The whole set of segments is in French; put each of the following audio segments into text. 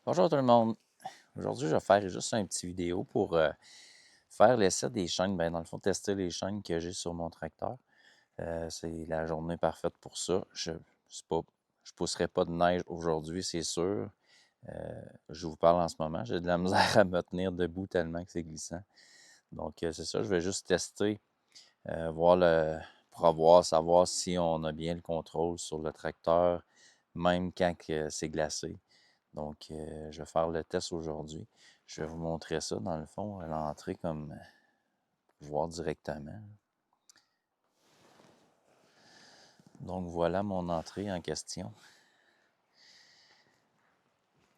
Bonjour tout le monde. Aujourd'hui, je vais faire juste une petite vidéo pour faire l'essai des chaînes. Dans le fond, tester les chaînes que j'ai sur mon tracteur. C'est la journée parfaite pour ça. Je ne pousserai pas de neige aujourd'hui, c'est sûr. Je vous parle en ce moment. J'ai de la misère à me tenir debout tellement que c'est glissant. Donc, c'est ça. Je vais juste tester, savoir si on a bien le contrôle sur le tracteur, même quand c'est glacé. Donc, je vais faire le test aujourd'hui. Je vais vous montrer ça, dans le fond, à l'entrée, comme pour voir directement. Donc, voilà mon entrée en question.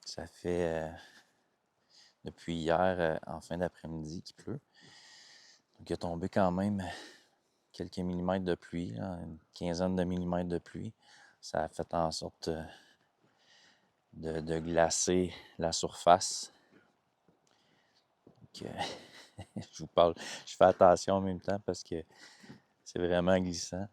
Ça fait depuis hier, en fin d'après-midi, qu'il pleut. Donc, il a tombé quand même quelques millimètres de pluie, là, une quinzaine de millimètres de pluie. Ça a fait en sorte de glacer la surface. Donc, je vous parle, je fais attention en même temps parce que c'est vraiment glissant.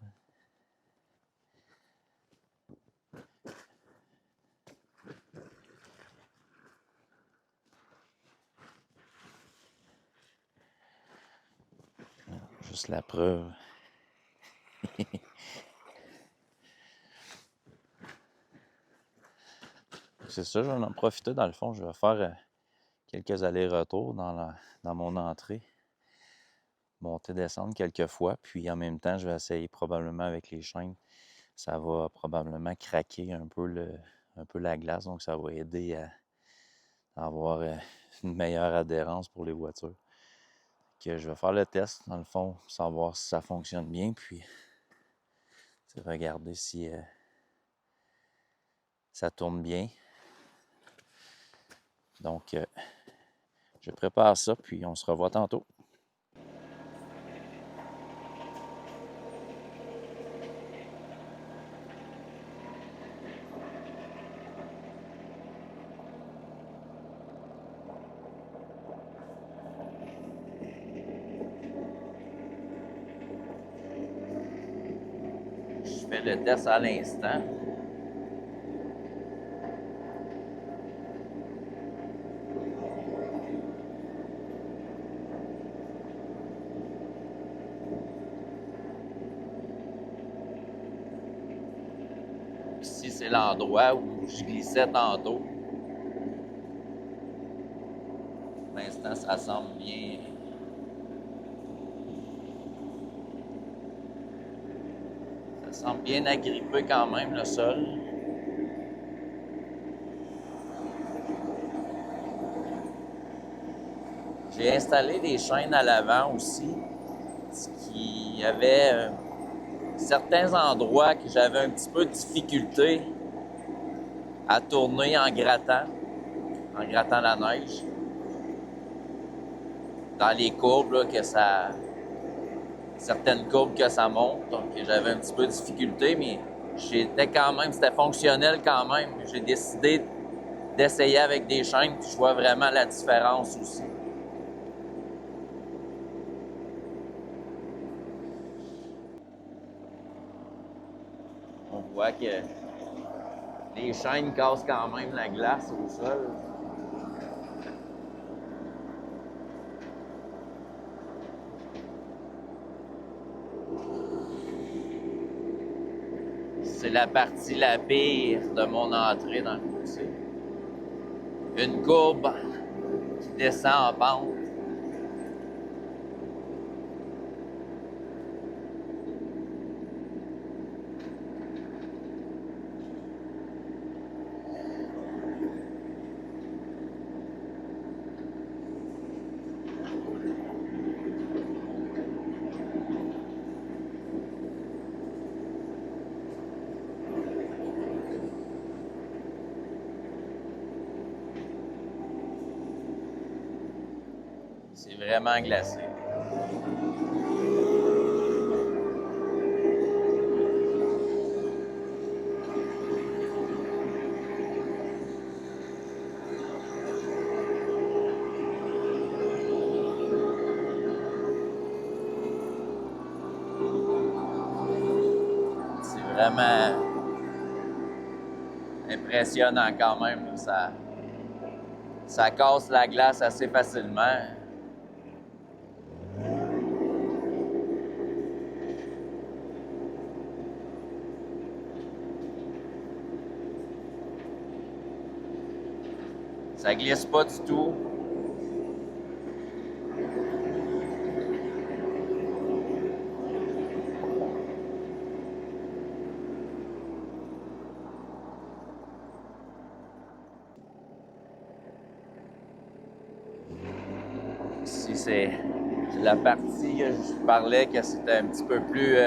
Juste la preuve. C'est ça, je vais en profiter dans le fond. Je vais faire quelques allers-retours dans mon entrée. Monter, descendre quelques fois. Puis en même temps, je vais essayer probablement avec les chaînes. Ça va probablement craquer un peu la glace. Donc ça va aider à avoir une meilleure adhérence pour les voitures. Que je vais faire le test dans le fond, pour savoir si ça fonctionne bien. Puis regarder si ça tourne bien. Donc, je prépare ça, puis on se revoit tantôt. Je fais le test à l'instant. Ici, c'est l'endroit où je glissais tantôt. Pour l'instant, ça semble bien. Ça semble bien agrippé quand même, le sol. J'ai installé des chaînes à l'avant aussi, ce qui avait certains endroits que j'avais un petit peu de difficulté à tourner en grattant la neige. Dans les courbes, là, certaines courbes que ça monte, donc j'avais un petit peu de difficulté, mais c'était fonctionnel quand même. J'ai décidé d'essayer avec des chaînes, puis je vois vraiment la différence aussi. On voit que les chaînes cassent quand même la glace au sol. C'est la partie la pire de mon entrée dans le fossé. Une courbe qui descend en pente. C'est vraiment glacé. C'est vraiment impressionnant quand même. Ça ça casse la glace assez facilement. Ça glisse pas du tout. Ici, c'est la partie que je parlais que c'était un petit peu plus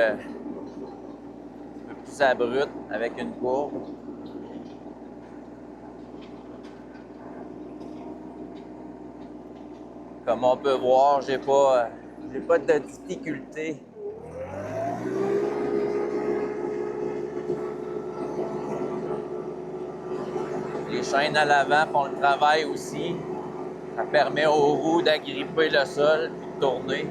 abrupt avec une courbe. Comme on peut voir, j'ai pas de difficulté. Les chaînes à l'avant font le travail aussi. Ça permet aux roues d'agripper le sol et de tourner.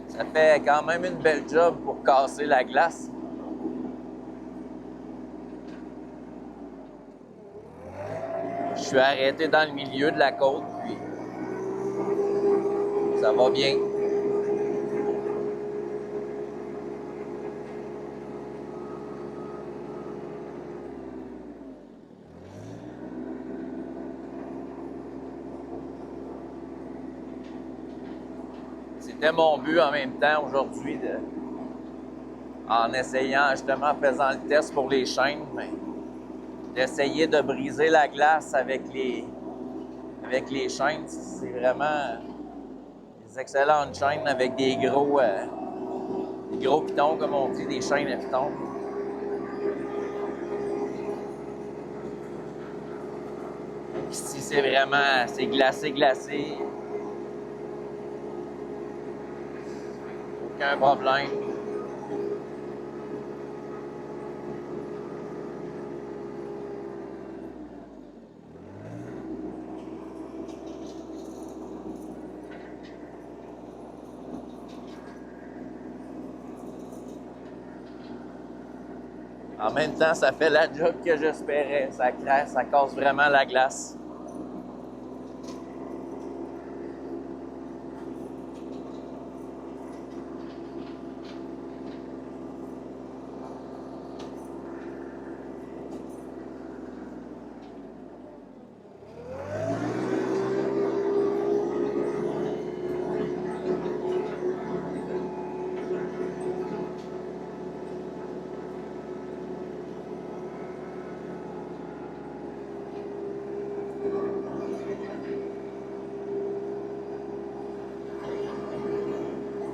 Ça fait quand même une belle job pour casser la glace. Je suis arrêté dans le milieu de la côte, puis ça va bien. C'était mon but en même temps aujourd'hui, en essayant, justement, en faisant le test pour les chaînes, d'essayer de briser la glace avec les chaînes. C'est vraiment des excellentes chaînes avec des gros pitons, comme on dit, des chaînes à pitons. Ici, c'est glacé. Aucun problème. En même temps, ça fait la job que j'espérais. Ça casse vraiment la glace.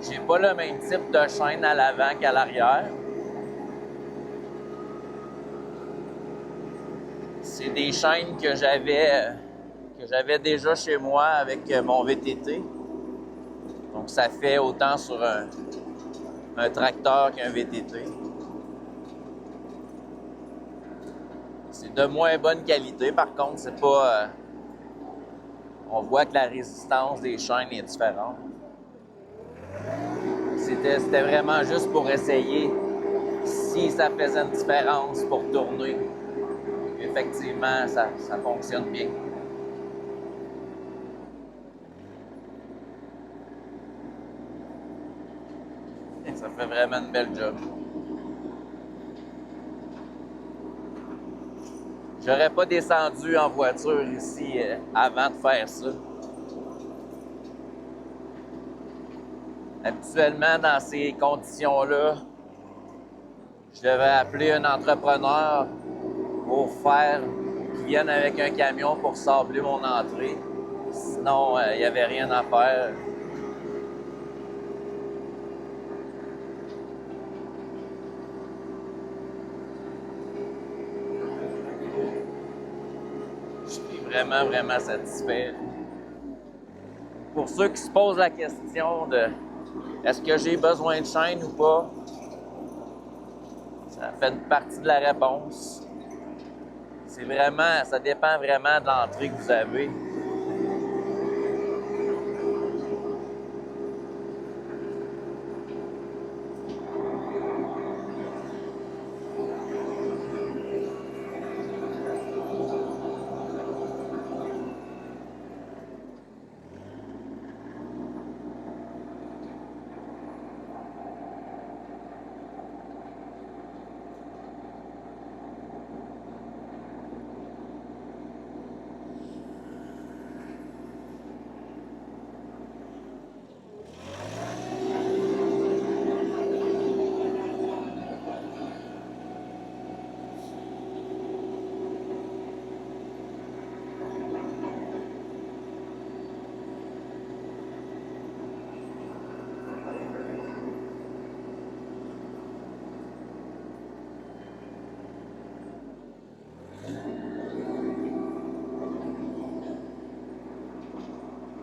J'ai pas le même type de chaîne à l'avant qu'à l'arrière. C'est des chaînes que j'avais déjà chez moi avec mon VTT. Donc ça fait autant sur un tracteur qu'un VTT. C'est de moins bonne qualité, par contre, c'est pas... on voit que la résistance des chaînes est différente. C'était vraiment juste pour essayer si ça faisait une différence pour tourner. Effectivement, ça fonctionne bien. Et ça fait vraiment une belle job. J'aurais pas descendu en voiture ici avant de faire ça. Habituellement, dans ces conditions-là, je devais appeler un entrepreneur pour qu'il vienne avec un camion pour sabler mon entrée. Sinon, il n'y avait rien à faire. Je suis vraiment, vraiment satisfait. Pour ceux qui se posent la question de est-ce que j'ai besoin de chaîne ou pas, ça fait une partie de la réponse. Ça dépend vraiment de l'entrée que vous avez.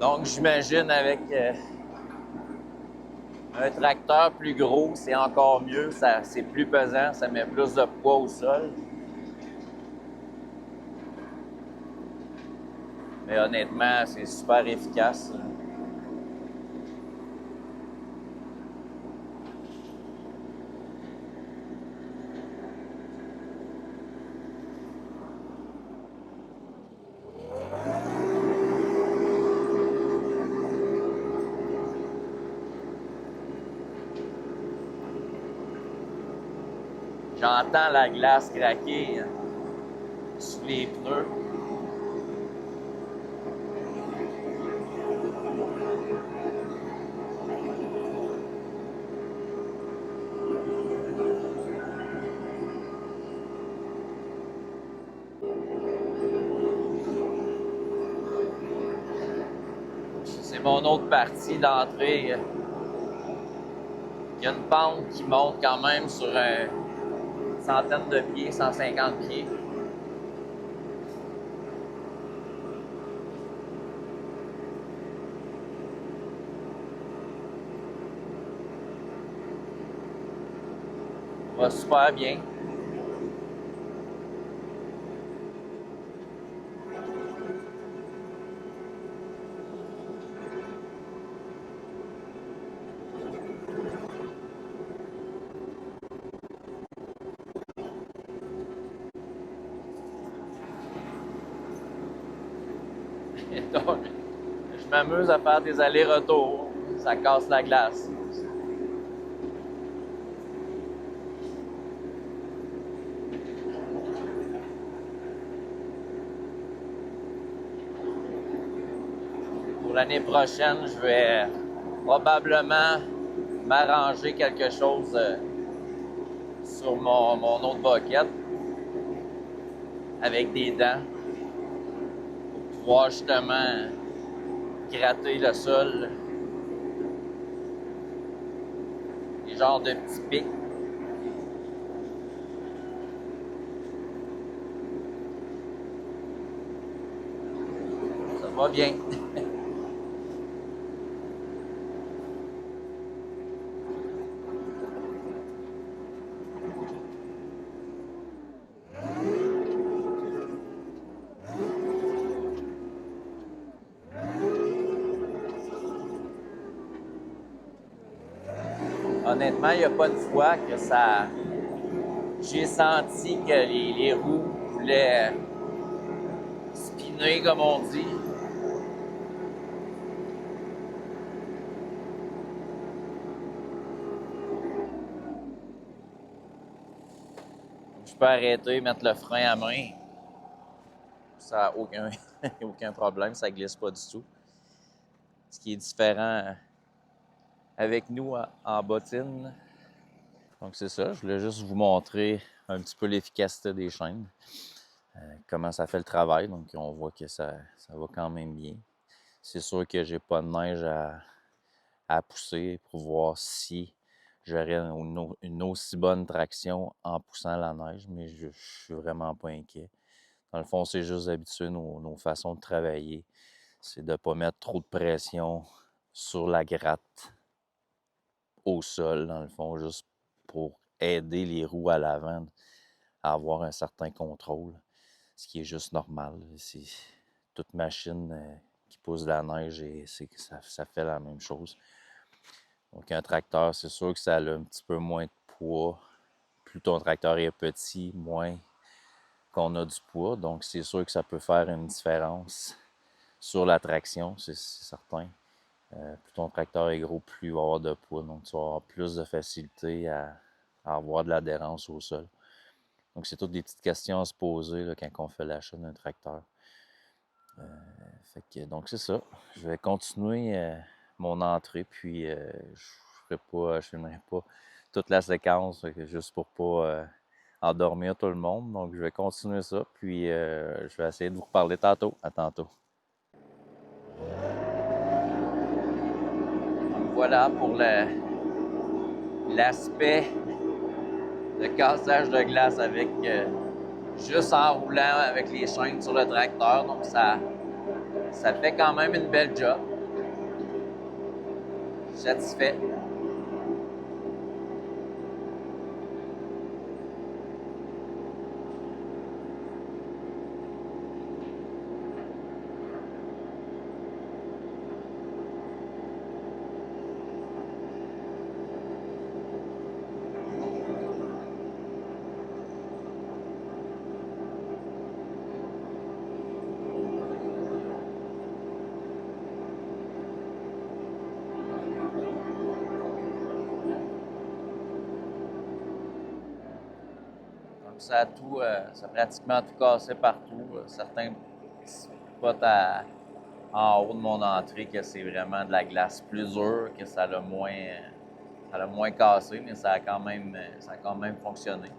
Donc, j'imagine avec un tracteur plus gros, c'est encore mieux. C'est plus pesant, ça met plus de poids au sol. Mais honnêtement, c'est super efficace. J'entends la glace craquer sous les pneus. C'est mon autre partie d'entrée. Il y a une pente qui monte quand même sur une centaine de pieds, 150 pieds. Ça va super bien. Donc, je m'amuse à faire des allers-retours. Ça casse la glace. Pour l'année prochaine, je vais probablement m'arranger quelque chose sur mon autre boquette avec des dents pour pouvoir justement gratter le sol. Des genres de petits pics. Ça va bien. Honnêtement, il n'y a pas de fois que ça... J'ai senti que les roues voulaient spinner, comme on dit. Je peux arrêter, mettre le frein à main. Ça n'a aucun problème, ça ne glisse pas du tout. Ce qui est différent avec nous en bottine. Donc c'est ça, je voulais juste vous montrer un petit peu l'efficacité des chaînes. Comment ça fait le travail, donc on voit que ça va quand même bien. C'est sûr que j'ai pas de neige à pousser pour voir si j'aurais une aussi bonne traction en poussant la neige, mais je suis vraiment pas inquiet. Dans le fond, c'est juste d'habituer nos façons de travailler. C'est de ne pas mettre trop de pression sur la gratte au sol, dans le fond, juste pour aider les roues à l'avant à avoir un certain contrôle, ce qui est juste normal. C'est toute machine qui pousse de la neige et ça fait la même chose. Donc un tracteur, c'est sûr que ça a un petit peu moins de poids. Plus ton tracteur est petit, moins qu'on a du poids. Donc c'est sûr que ça peut faire une différence sur la traction, c'est certain. Plus ton tracteur est gros, plus il va avoir de poids. Donc, tu vas avoir plus de facilité à avoir de l'adhérence au sol. Donc, c'est toutes des petites questions à se poser là, quand on fait l'achat d'un tracteur. Donc, c'est ça. Je vais continuer mon entrée, puis je filmerai pas toute la séquence, juste pour pas endormir tout le monde. Donc, je vais continuer ça, puis je vais essayer de vous reparler tantôt. À tantôt. Voilà pour l'aspect de cassage de glace avec juste en roulant avec les chaînes sur le tracteur. Donc ça fait quand même une belle job. satisfait. Donc ça a pratiquement tout cassé partout. Certains spots en haut de mon entrée que c'est vraiment de la glace plus dure, que ça l'a moins cassé, mais ça a quand même fonctionné.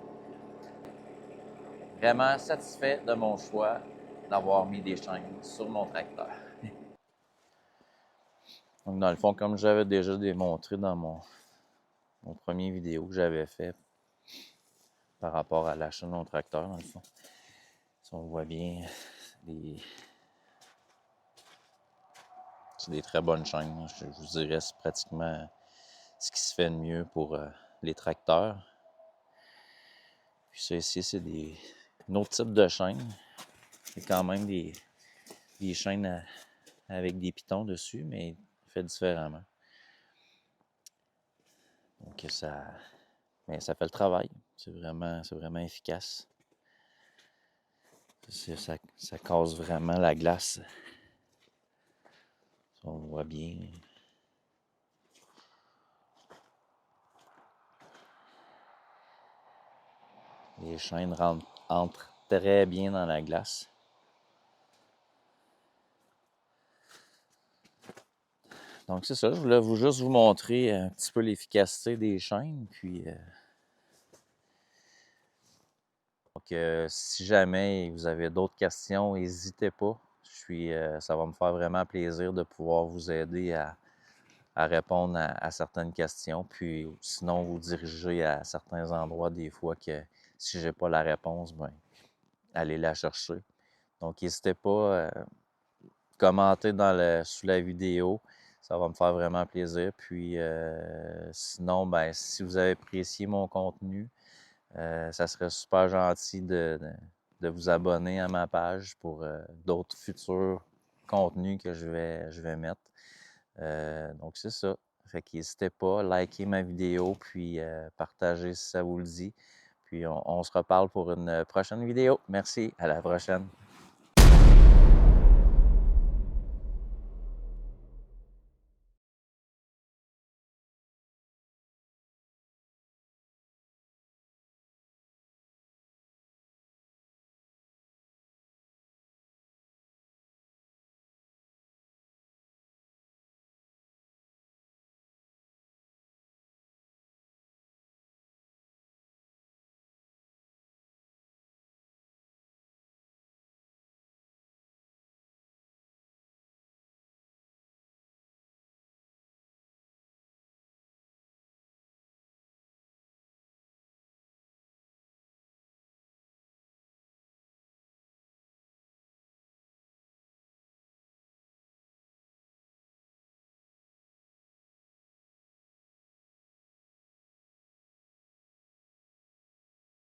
Vraiment satisfait de mon choix d'avoir mis des chaînes sur mon tracteur. Donc, dans le fond, comme j'avais déjà démontré dans mon premier vidéo que j'avais fait par rapport à l'achat de mon tracteur, dans le fond, si on voit bien, c'est des très bonnes chaînes. Je vous dirais c'est pratiquement ce qui se fait de mieux pour les tracteurs. Puis ça ici, c'est un autre type de chaîne. C'est quand même des chaînes avec des pitons dessus, mais fait différemment. Donc mais ça fait le travail. C'est vraiment efficace. Ça casse vraiment la glace. On voit bien. Les chaînes entrent très bien dans la glace. Donc c'est ça, je voulais juste vous montrer un petit peu l'efficacité des chaînes. Puis si jamais vous avez d'autres questions, n'hésitez pas. Ça va me faire vraiment plaisir de pouvoir vous aider à répondre à certaines questions. Puis sinon, vous diriger à certains endroits des fois que si j'ai pas la réponse, ben allez la chercher. Donc n'hésitez pas à commenter sous la vidéo. Ça va me faire vraiment plaisir. Puis sinon, ben si vous avez apprécié mon contenu, ça serait super gentil de vous abonner à ma page pour d'autres futurs contenus que je vais mettre. Donc, c'est ça. Fait qu'hésitez pas, likez ma vidéo, puis partagez si ça vous le dit. Puis, on se reparle pour une prochaine vidéo. Merci, à la prochaine.